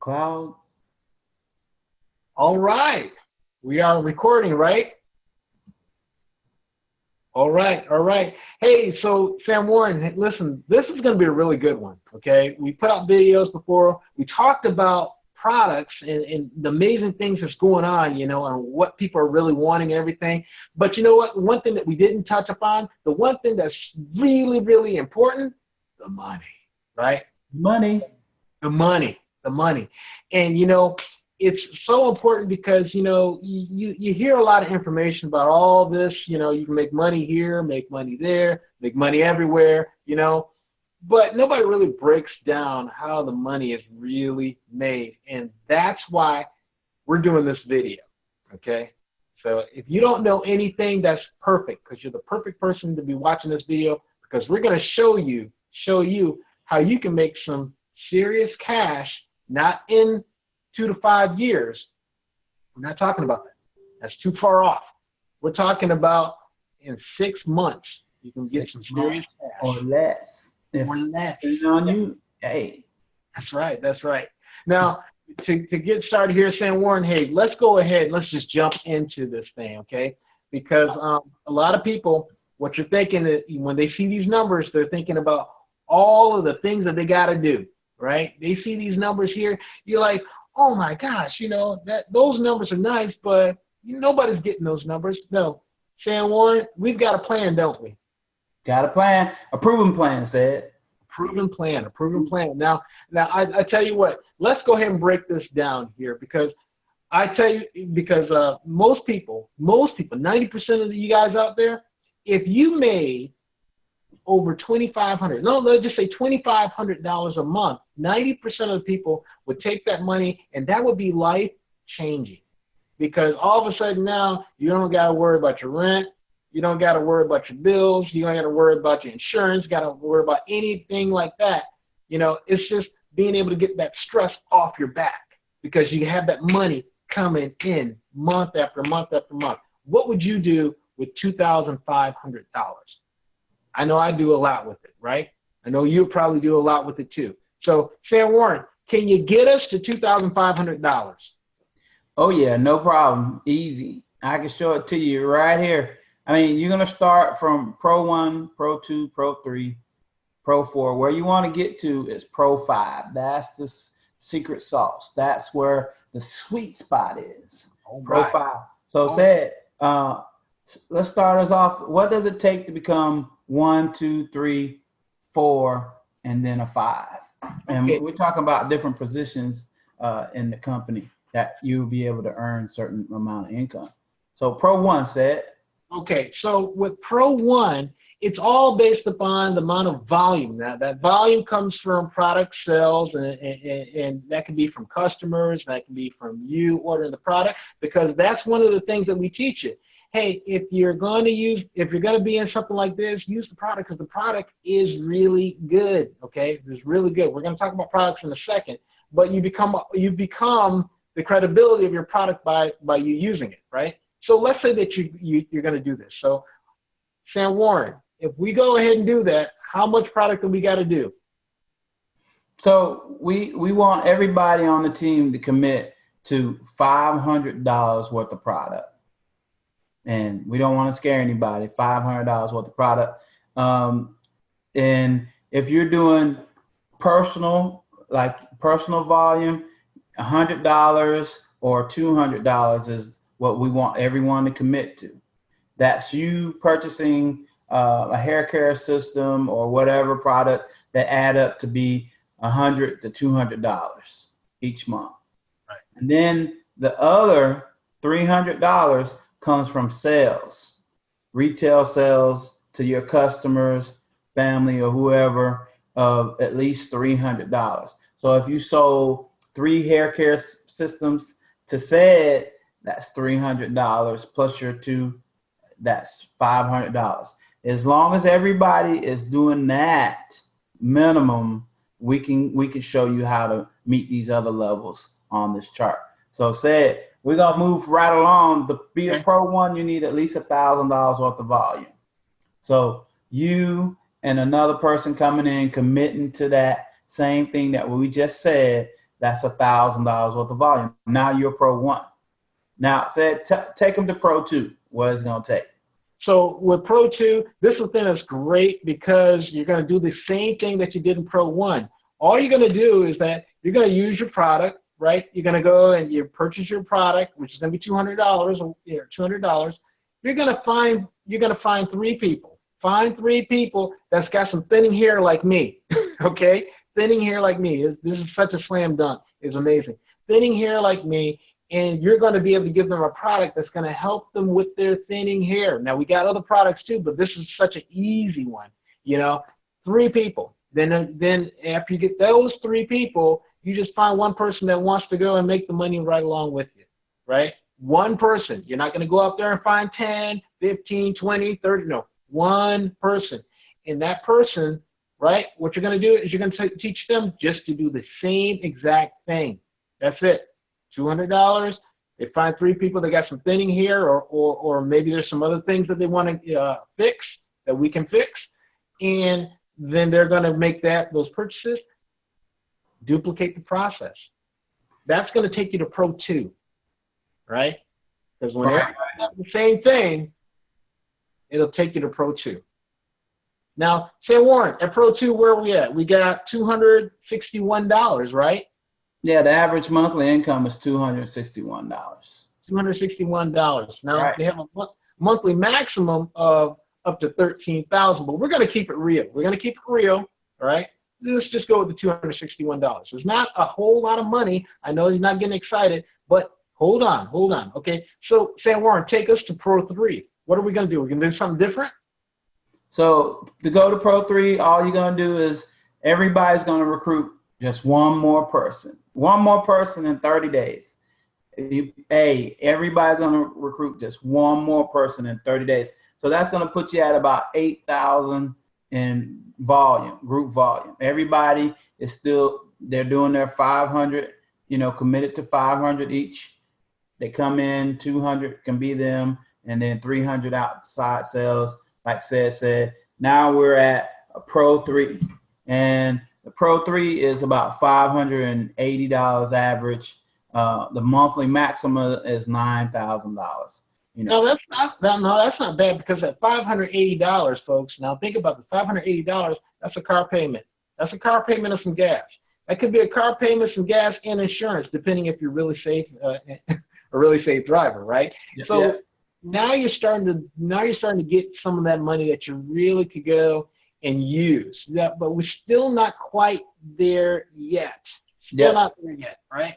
Cloud. All right. We are recording, right? All right. All right. Hey, so Sam Warren, listen, this is going to be a really good one, okay? We put out videos before. We talked about products and the amazing things that's going on, you know, and what people are really wanting and everything. But you know what? One thing that we didn't touch upon, the one thing that's really, really important, the money, right? Money. The money. And, you know, it's so important because, you know, you hear a lot of information about all this, you know, you can make money here, make money there, make money everywhere, you know, but nobody really breaks down how the money is really made. And that's why we're doing this video, okay? So if you don't know anything, that's perfect, because you're the perfect person to be watching this video, because we're going to show you how you can make some serious cash, not in 2 to 5 years. We're not talking about that. That's too far off. We're talking about in 6 months, you can get some serious cash. Or less. Or less. On you, hey. That's right. That's right. Now, to get started here, Sam Warren, hey, let's go ahead. Let's just jump into this thing, okay? Because a lot of people, what you're thinking is when they see these numbers, they're thinking about all of the things that they got to do, right? They see these numbers here. You're like, oh my gosh, you know, those numbers are nice, but nobody's getting those numbers. No, Sam Warren, we've got a plan, don't we? Got a plan, a proven plan, said. A proven plan. Now I tell you what, let's go ahead and break this down here, because most people, 90% of you guys out there, if you made over $2,500, no, let's just say $2,500 a month, 90% of the people would take that money, and that would be life changing, because all of a sudden now you don't got to worry about your rent, you don't got to worry about your bills, you don't got to worry about your insurance, got to worry about anything like that. You know, it's just being able to get that stress off your back, because you have that money coming in month after month after month. What would you do with $2,500? I know I do a lot with it, right? I know you probably do a lot with it too. So, Sam Warren, can you get us to $2,500? Oh yeah, no problem. Easy. I can show it to you right here. I mean, you're gonna start from Pro 1, Pro 2, Pro 3, Pro 4. Where you want to get to is Pro 5. That's the secret sauce. That's where the sweet spot is. All Pro right. 5. So said, let's start us off. What does it take to become 1, 2, 3, 4, and then a 5? And Okay. we're talking about different positions in the company that you'll be able to earn certain amount of income. So Pro 1 said. Okay, so with Pro 1, it's all based upon the amount of volume. Now, that volume comes from product sales, and that can be from customers, that can be from you ordering the product, because that's one of the things that we teach you. Hey, if you're going to be in something like this, use the product, because the product is really good, okay? It's really good. We're going to talk about products in a second, but you become the credibility of your product by you using it, right? So let's say that you're going to do this. So, Sam Warren, if we go ahead and do that, how much product do we got to do? So we want everybody on the team to commit to $500 worth of product. And we don't want to scare anybody, $500 worth of product. And if you're doing personal volume, $100 or $200 is what we want everyone to commit to. That's you purchasing a hair care system or whatever product that add up to be $100 to $200 each month. Right. And then the other $300 comes from sales, retail sales to your customers, family, or whoever, of at least $300. So if you sold 3 hair care systems to said, that's $300 plus your 2, that's $500. As long as everybody is doing that minimum, we can show you how to meet these other levels on this chart. So said, we're gonna move right along. To be a Pro 1, you need at least $1,000 worth of volume. So you and another person coming in, committing to that same thing that we just said, That's $1,000 worth of volume. Now you're Pro 1. Now, take them to Pro 2. What is it going to take? So with Pro 2, this is the thing that's great because you're going to do the same thing that you did in Pro 1. All you're going to do is that you're going to use your product, right? You're going to go and you purchase your product, which is going to be $200 or $200. You're going to find 3 people. Find 3 people that's got some thinning hair like me, okay? Thinning hair like me. This is such a slam dunk. It's amazing. Thinning hair like me, and you're going to be able to give them a product that's going to help them with their thinning hair. Now, we got other products too, but this is such an easy one. 3 people. Then after you get those 3 people, you just find one person that wants to go and make the money right along with you, right? One person. You're not going to go out there and find 10, 15, 20, 30. No, one person. And that person, right, what you're going to do is you're going to teach them just to do the same exact thing. That's it. $200. They find 3 people that got some thinning hair, or maybe there's some other things that they want to fix that we can fix, and then they're going to make those purchases, duplicate the process. That's going to take you to Pro 2, right? Because when everybody does the same thing, it'll take you to Pro 2. Now, say Warren, at Pro 2, where are we at? We got $261, right? Yeah, the average monthly income is $261. $261. Now, right. They have a monthly maximum of up to $13,000, but we're going to keep it real. We're going to keep it real, all right? Let's just go with the $261. It's not a whole lot of money. I know you're not getting excited, but hold on, okay? So, Sam Warren, take us to Pro 3. What are we going to do? We're going to do something different? So, to go to Pro 3, all you're going to do is everybody's going to recruit just one more person. One more person in 30 days. Everybody's going to recruit just one more person in 30 days. So that's going to put you at about 8,000 in volume, group volume. Everybody is they're doing their 500, committed to 500 each. They come in, 200 can be them, and then 300 outside sales, like said. Now we're at a Pro 3. And the Pro 3 is about $580 average. The monthly maximum is $9,000. No, that's not bad, because at $580, folks. Now think about the $580. That's a car payment. That's a car payment of some gas. That could be a car payment, some gas, and insurance, depending if you're really safe, a really safe driver, right? Yeah, so yeah. Now you're starting to get some of that money that you really could go and use. But we're still not quite there yet. Still not there yet, right?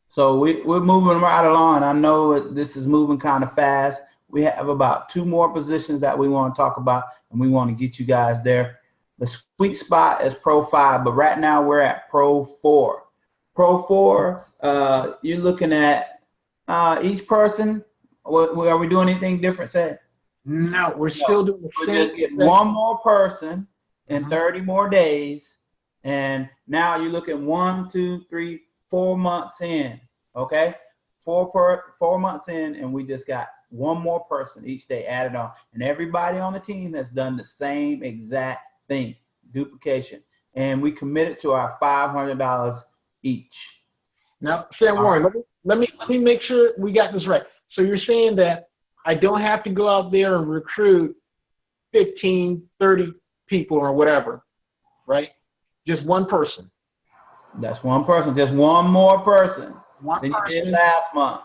So we're moving right along. I know this is moving kind of fast. We have about 2 more positions that we want to talk about, and we want to get you guys there. The sweet spot is Pro 5, but right now we're at Pro 4. Pro 4, you're looking at each person. Are we doing anything different, Seth? No, we're still doing the same. We're just getting one more person in 30 more days, and now you look at 1, 2, 3, 4 months in, okay? 4 months in, and we just got one more person each day added on. And everybody on the team has done the same exact thing, duplication. And we committed to our $500 each. Now, Sam Warren, let me make sure we got this right. So you're saying that I don't have to go out there and recruit 15, 30 people or whatever, right? Just one person. That's one person, just one more person than you did last month.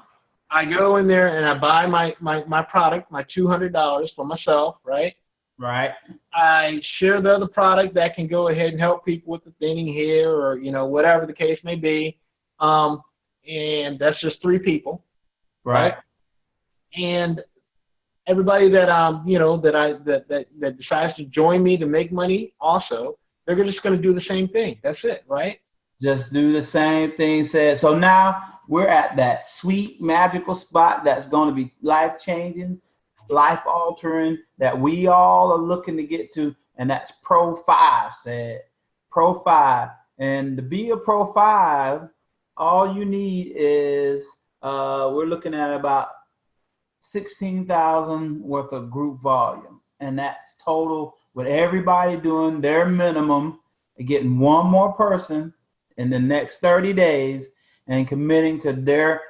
I go in there and I buy my product, my $200 for myself, right? Right. I share the other product that can go ahead and help people with the thinning hair, or whatever the case may be, and that's just 3 people, right? And everybody that that decides to join me to make money, also, they're just going to do the same thing. That's it, right? Just do the same thing, said. So now we're at that sweet, magical spot that's going to be life-changing, life-altering, that we all are looking to get to, and that's Pro 5, said. Pro 5. And to be a Pro 5, all you need is, we're looking at about 16,000 worth of group volume. And that's total with everybody doing their minimum, getting one more person in the next 30 days and committing to their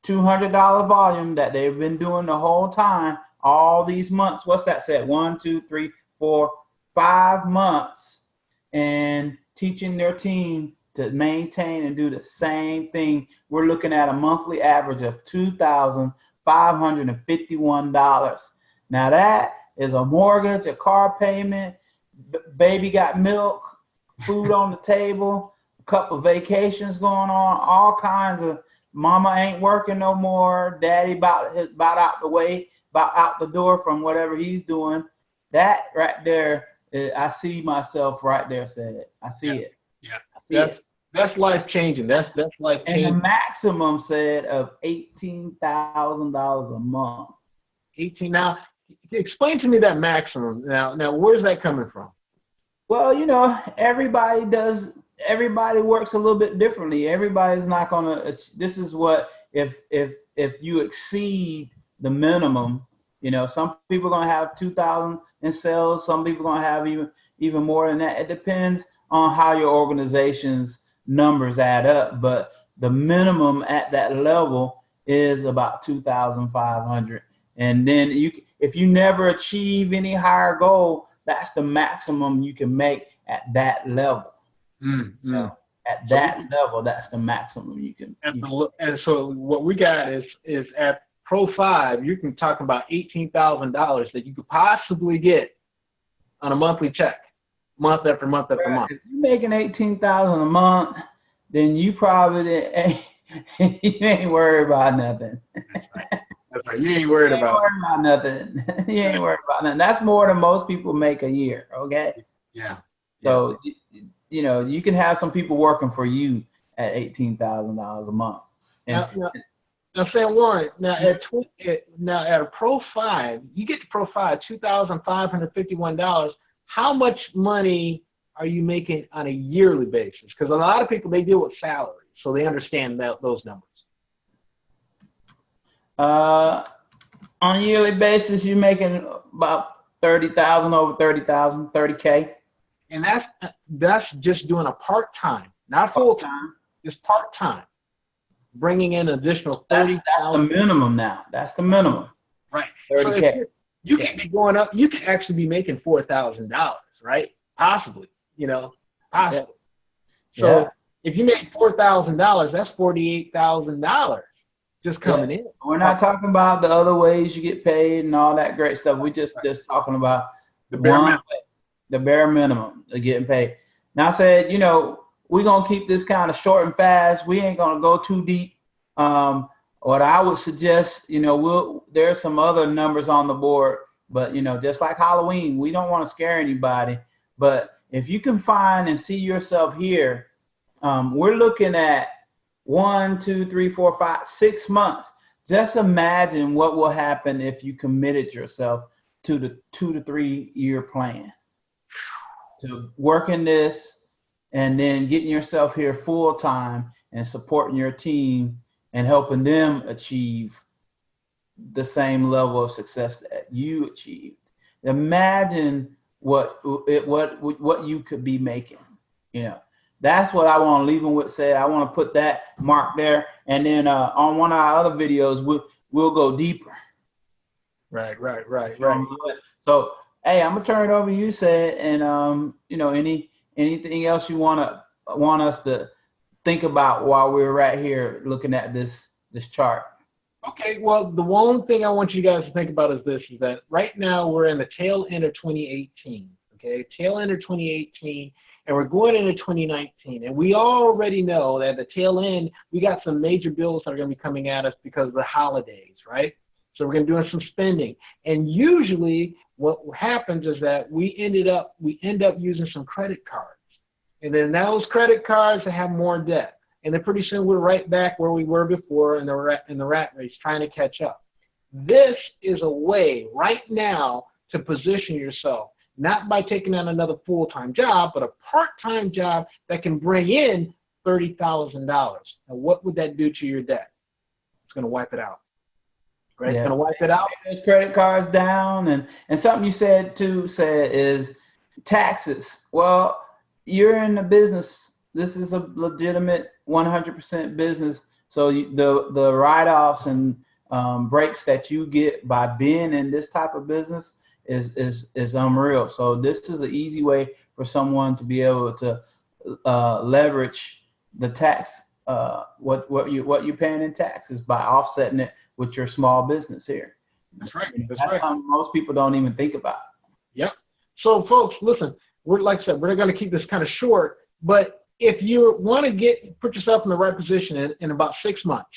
$200 volume that they've been doing the whole time, all these months. What's that said? 1, 2, 3, 4, 5 months, and teaching their team to maintain and do the same thing. We're looking at a monthly average of $2,551. Now that is a mortgage, a car payment, baby got milk, food on the table, a couple of vacations going on, all kinds of. Mama ain't working no more. Daddy about out the way, about out the door from whatever he's doing. That right there, I see myself right there. Said I see it. Yeah, that's life changing. That's life changing. And the maximum said of $18,000 a month. 18. Now, explain to me that maximum. Now, where's that coming from? Well, you know, everybody works a little bit differently. Everybody's not gonna. This is what if you exceed the minimum, you know, some people are gonna have 2,000 in sales. Some people are gonna have even more than that. It depends on how your organization's numbers add up. But the minimum at that level is about 2,500. And then if you never achieve any higher goal, that's the maximum you can make at that level. At that level, that's the maximum you can. And so what we got is at Pro 5, you can talk about $18,000 that you could possibly get on a monthly check, month after month after month. If you're making $18,000 a month, then you probably you ain't worried about nothing. That's right. You ain't worried about nothing. You ain't worried about nothing. That's more than most people make a year. Okay. Yeah. So you know, you can have some people working for you at $18,000 a month. Now, Sam Warren, now at a Pro 5, you get to Pro 5, $2,551. How much money are you making on a yearly basis? Because a lot of people, they deal with salaries, so they understand those numbers. On a yearly basis, you're making about 30,000, over 30,000, 30K. And that's just doing a part-time, not full-time, just part-time. Bringing in an additional 30,000. That's the minimum now. That's the minimum. Right. 30K. So you can be going up. You can actually be making $4,000, right? Possibly, you know, possibly. Yeah. So if you make $4,000, that's $48,000 just coming in. We're not talking about the other ways you get paid and all that great stuff. We just talking about the bare minimum of getting paid. Now I said, you know, we're gonna keep this kind of short and fast. We ain't gonna go too deep. What I would suggest, you know, there's some other numbers on the board, but you know, just like Halloween, we don't want to scare anybody. But if you can find and see yourself here, we're looking at 1, 2, 3, 4, 5, 6 months. Just imagine what will happen if you committed yourself to the 2 to 3 year plan, to working this and then getting yourself here full time and supporting your team and helping them achieve the same level of success that you achieved. Imagine what you could be making. You know, that's what I want to leave them with. Say I want to put that mark there, and then on one of our other videos we'll go deeper. Right. So hey, I'm gonna turn it over to you, Said, and you know, anything else you want us to think about while we're right here looking at this chart? Okay, well, the one thing I want you guys to think about is this, is that right now we're in the tail end of 2018, okay? Tail end of 2018, and we're going into 2019. And we already know that at the tail end, we got some major bills that are going to be coming at us because of the holidays, right? So we're going to do some spending. And usually what happens is that we end up using some credit cards. And then those credit cards have more debt. And then pretty soon we're right back where we were before in the rat race, trying to catch up. This is a way right now to position yourself, not by taking on another full-time job, but a part-time job that can bring in $30,000. Now, what would that do to your debt? It's going to wipe it out. Right? Yeah. It's going to wipe it out. Those credit cards down. And something you said is taxes. Well, you're in the business this is a legitimate 100% business. So the write-offs and breaks that you get by being in this type of business is unreal. So this is an easy way for someone to be able to leverage the tax, what you're paying in taxes by offsetting it with your small business here. That's right. That's right. something most people don't even think about. Yep. So folks, listen, like I said, we're going to keep this kind of short, but if you want to put yourself in the right position in about 6 months,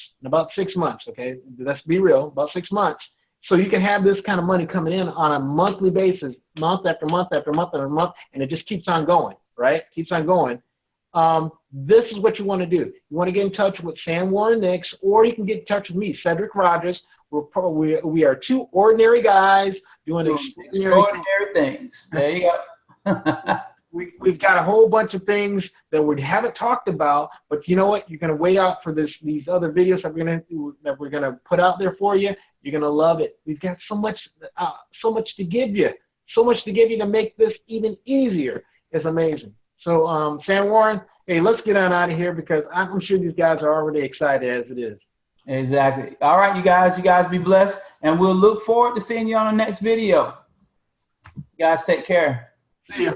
okay, let's be real, about 6 months, so you can have this kind of money coming in on a monthly basis, month after month after month after month, and it just keeps on going, right? Keeps on going. This is what you want to do. You want to get in touch with Sam Warren Nix, or you can get in touch with me, Cedric Rogers. We are two ordinary guys doing extraordinary things. There you go. We've got a whole bunch of things that we haven't talked about, but you know what? You're going to wait out for these other videos that we're going to put out there for you. You're going to love it. We've got so much to give you, to make this even easier. It's amazing. So Sam Warren, hey, let's get on out of here because I'm sure these guys are already excited as it is. Exactly. All right, you guys be blessed, and we'll look forward to seeing you on the next video. You guys take care. See ya.